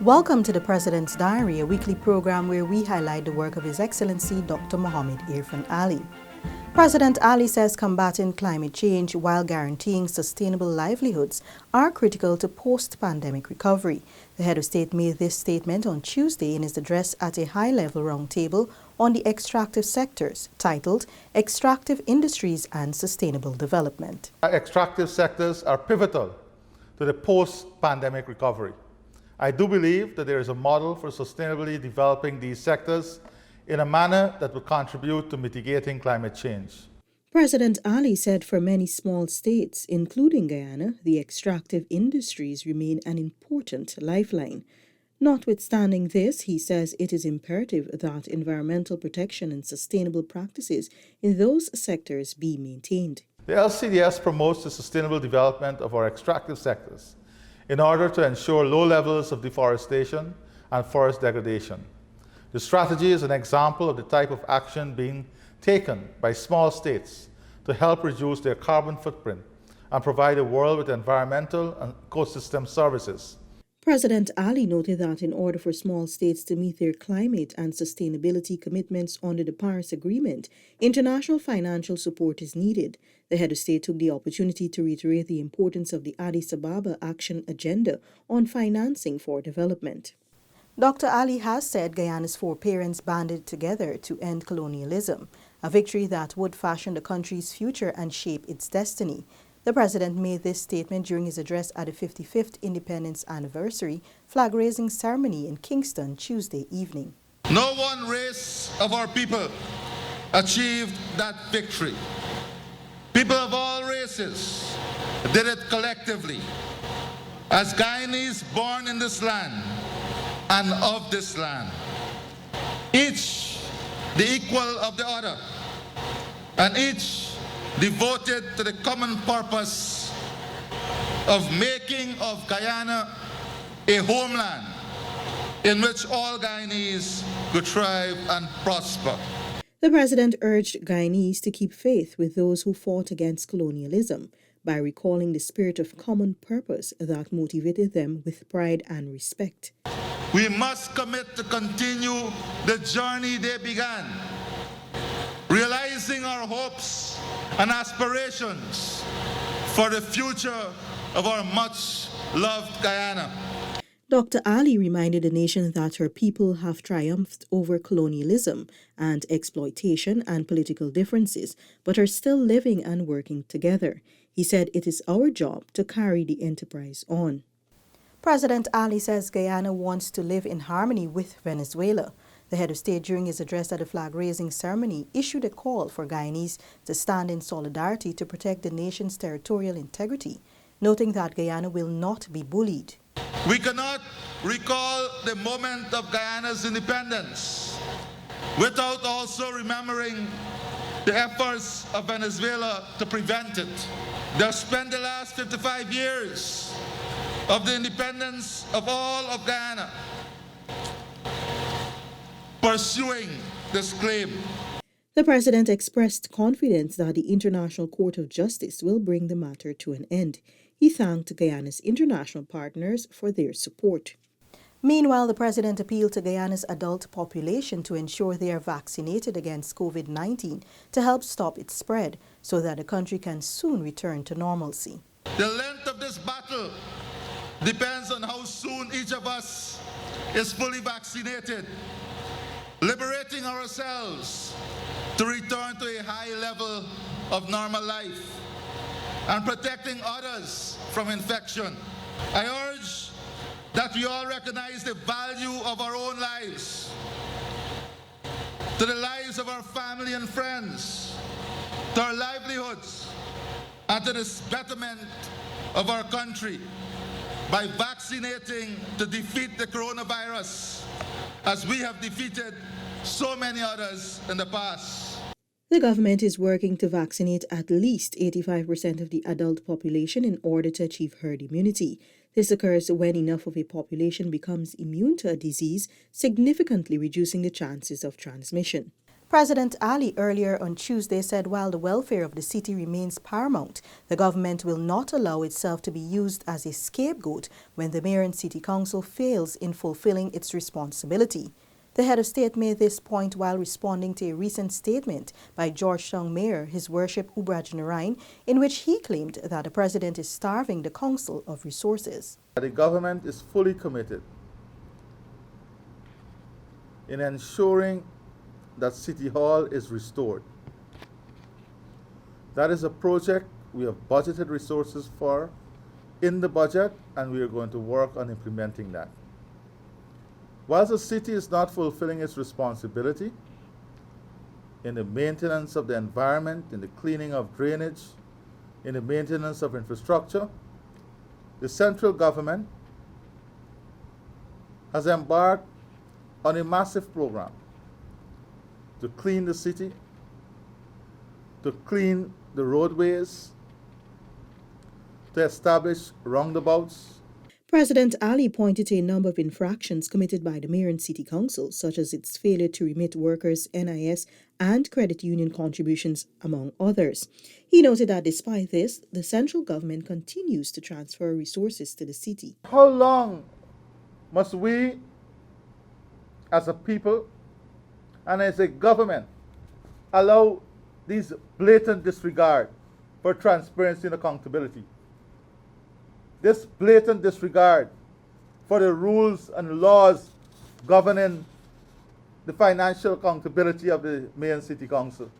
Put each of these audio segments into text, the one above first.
Welcome to the President's Diary, a weekly program where we highlight the work of His Excellency Dr. Mohammed Irfan Ali. President Ali says combating climate change while guaranteeing sustainable livelihoods are critical to post-pandemic recovery. The head of state made this statement on Tuesday in his address at a high-level roundtable on the extractive sectors, titled Extractive Industries and Sustainable Development. Extractive sectors are pivotal to the post-pandemic recovery. I do believe that there is a model for sustainably developing these sectors in a manner that will contribute to mitigating climate change. President Ali said for many small states, including Guyana, the extractive industries remain an important lifeline. Notwithstanding this, he says it is imperative that environmental protection and sustainable practices in those sectors be maintained. The LCDS promotes the sustainable development of our extractive sectors in order to ensure low levels of deforestation and forest degradation. The strategy is an example of the type of action being taken by small states to help reduce their carbon footprint and provide the world with environmental and ecosystem services. President Ali noted that in order for small states to meet their climate and sustainability commitments under the Paris Agreement, international financial support is needed. The head of state took the opportunity to reiterate the importance of the Addis Ababa Action Agenda on financing for development. Dr. Ali has said Guyana's foreparents banded together to end colonialism, a victory that would fashion the country's future and shape its destiny. The president made this statement during his address at the 55th Independence Anniversary flag-raising ceremony in Kingston Tuesday evening. No one race of our people achieved that victory. People of all races did it collectively. As Guyanese born in this land and of this land, each the equal of the other, and each devoted to the common purpose of making of Guyana a homeland in which all Guyanese could thrive and prosper. The president urged Guyanese to keep faith with those who fought against colonialism by recalling the spirit of common purpose that motivated them with pride and respect. We must commit to continue the journey they began, realizing our hopes and aspirations for the future of our much-loved Guyana. Dr. Ali reminded the nation that her people have triumphed over colonialism and exploitation and political differences, but are still living and working together. He said it is our job to carry the enterprise on. President Ali says Guyana wants to live in harmony with Venezuela. The head of state, during his address at the flag-raising ceremony, issued a call for Guyanese to stand in solidarity to protect the nation's territorial integrity, noting that Guyana will not be bullied. We cannot recall the moment of Guyana's independence without also remembering the efforts of Venezuela to prevent it. They have spent the last 55 years of the independence of all of Guyana pursuing this claim. The president expressed confidence that the International Court of Justice will bring the matter to an end. He thanked Guyana's international partners for their support. Meanwhile, the president appealed to Guyana's adult population to ensure they are vaccinated against COVID-19 to help stop its spread so that the country can soon return to normalcy. The length of this battle depends on how soon each of us is fully vaccinated, liberating ourselves to return to a high level of normal life and protecting others from infection. I urge that we all recognize the value of our own lives, to the lives of our family and friends, to our livelihoods, and to the betterment of our country by vaccinating to defeat the coronavirus as we have defeated so many others in the past. The government is working to vaccinate at least 85% of the adult population in order to achieve herd immunity. This occurs when enough of a population becomes immune to a disease, significantly reducing the chances of transmission. President Ali earlier on Tuesday said while the welfare of the city remains paramount, the government will not allow itself to be used as a scapegoat when the mayor and city council fails in fulfilling its responsibility. The head of state made this point while responding to a recent statement by Georgetown Mayor, His Worship Ubraj Narain, in which he claimed that the president is starving the council of resources. The government is fully committed in ensuring that City Hall is restored. That is a project we have budgeted resources for in the budget, and we are going to work on implementing that. Whilst the city is not fulfilling its responsibility in the maintenance of the environment, in the cleaning of drainage, in the maintenance of infrastructure, the central government has embarked on a massive program to clean the city, to clean the roadways, to establish roundabouts. President Ali pointed to a number of infractions committed by the mayor and city council, such as its failure to remit workers' NIS and credit union contributions, among others. He noted that despite this, the central government continues to transfer resources to the city. How long must we, as a people and as a government, allow these blatant disregard for transparency and accountability? This blatant disregard for the rules and laws governing the financial accountability of the mayor and city council.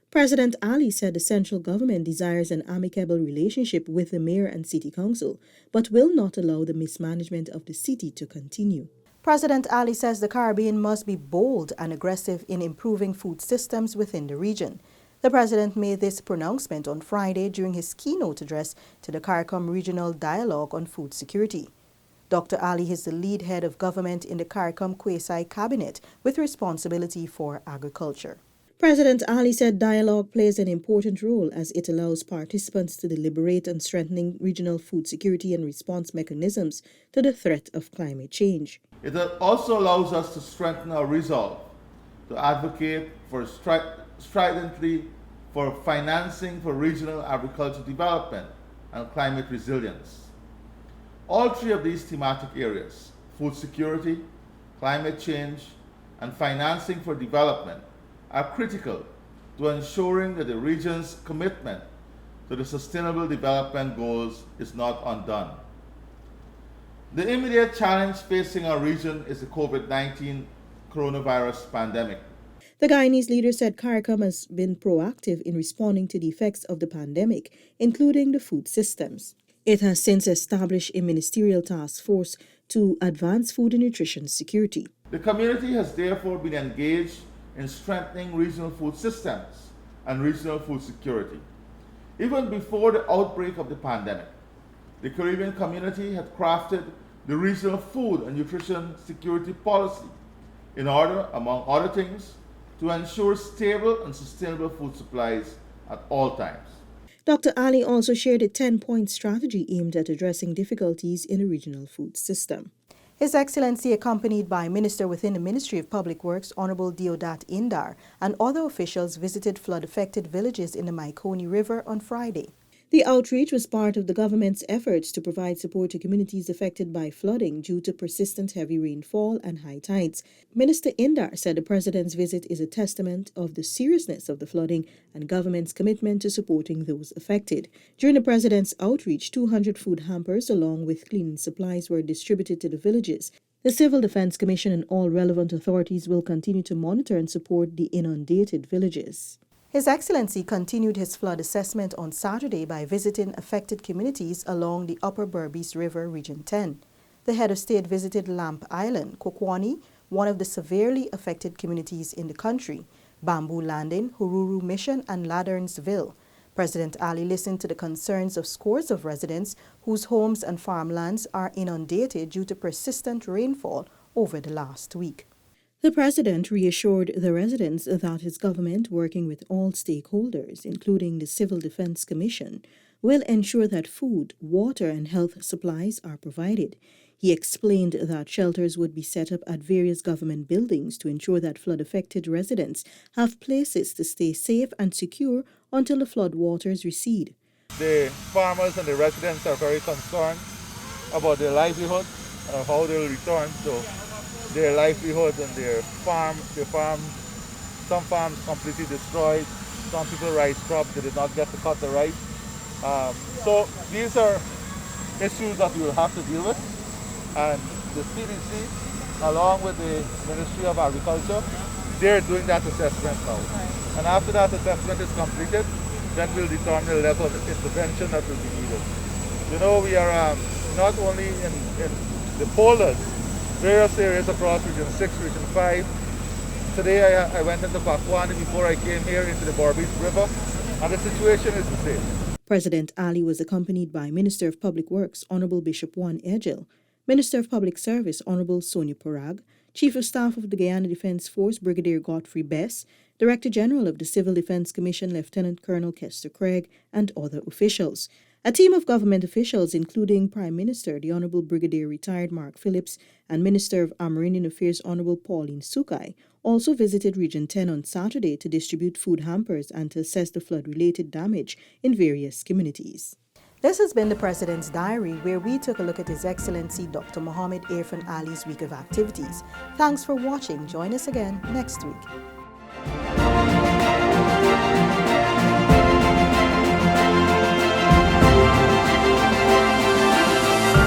President Ali said the central government desires an amicable relationship with the mayor and city council, but will not allow the mismanagement of the city to continue. President Ali says the Caribbean must be bold and aggressive in improving food systems within the region. The president made this pronouncement on Friday during his keynote address to the CARCOM Regional Dialogue on Food Security. Dr. Ali is the lead head of government in the CARCOM Quasi Cabinet with responsibility for agriculture. President Ali said dialogue plays an important role as it allows participants to deliberate on strengthening regional food security and response mechanisms to the threat of climate change. It also allows us to strengthen our resolve to advocate for stridently for financing for regional agricultural development and climate resilience. All three of these thematic areas, food security, climate change, and financing for development, are critical to ensuring that the region's commitment to the Sustainable Development Goals is not undone. The immediate challenge facing our region is the COVID-19 coronavirus pandemic. The Guyanese leader said CARICOM has been proactive in responding to the effects of the pandemic, including the food systems. It has since established a ministerial task force to advance food and nutrition security. The community has therefore been engaged in strengthening regional food systems and regional food security. Even before the outbreak of the pandemic, the Caribbean community had crafted the regional food and nutrition security policy in order, among other things, to ensure stable and sustainable food supplies at all times. Dr. Ali also shared a 10-point strategy aimed at addressing difficulties in the regional food system. His Excellency, accompanied by Minister within the Ministry of Public Works, Honorable Deodat Indar, and other officials visited flood-affected villages in the Maikoni River on Friday. The outreach was part of the government's efforts to provide support to communities affected by flooding due to persistent heavy rainfall and high tides. Minister Indar said the president's visit is a testament of the seriousness of the flooding and government's commitment to supporting those affected. During the president's outreach, 200 food hampers along with cleaning supplies were distributed to the villages. The Civil Defense Commission and all relevant authorities will continue to monitor and support the inundated villages. His Excellency continued his flood assessment on Saturday by visiting affected communities along the Upper Berbice River, Region 10. The head of state visited Lamp Island, Kokwani, one of the severely affected communities in the country, Bamboo Landing, Hururu Mission, and Ladernsville. President Ali listened to the concerns of scores of residents whose homes and farmlands are inundated due to persistent rainfall over the last week. The president reassured the residents that his government, working with all stakeholders, including the Civil Defense Commission, will ensure that food, water, and health supplies are provided. He explained that shelters would be set up at various government buildings to ensure that flood-affected residents have places to stay safe and secure until the flood waters recede. The farmers and the residents are very concerned about their livelihood and how they will return to their livelihood and their farm. Some farms completely destroyed. Some people rice crops, they did not get to cut the rice. So these are issues that we will have to deal with. And the CDC, along with the Ministry of Agriculture, they're doing that assessment now. And after that assessment is completed, then we'll determine the level of intervention that will be needed. You know, we are not only in the polders, various areas across Region 6, Region 5. Today I went into Pakwani before I came here into the Berbice River, and the situation is the same. President Ali was accompanied by Minister of Public Works, Honorable Bishop Juan Edgel, Minister of Public Service, Honorable Sonia Parag, Chief of Staff of the Guyana Defense Force, Brigadier Godfrey Bess, Director General of the Civil Defense Commission, Lieutenant Colonel Kester Craig, and other officials. A team of government officials, including Prime Minister, the Honorable Brigadier Retired Mark Phillips, and Minister of Amerindian Affairs, Honorable Pauline Sukai, also visited Region 10 on Saturday to distribute food hampers and to assess the flood-related damage in various communities. This has been the President's Diary, where we took a look at His Excellency Dr. Mohammed Irfan Ali's week of activities. Thanks for watching. Join us again next week.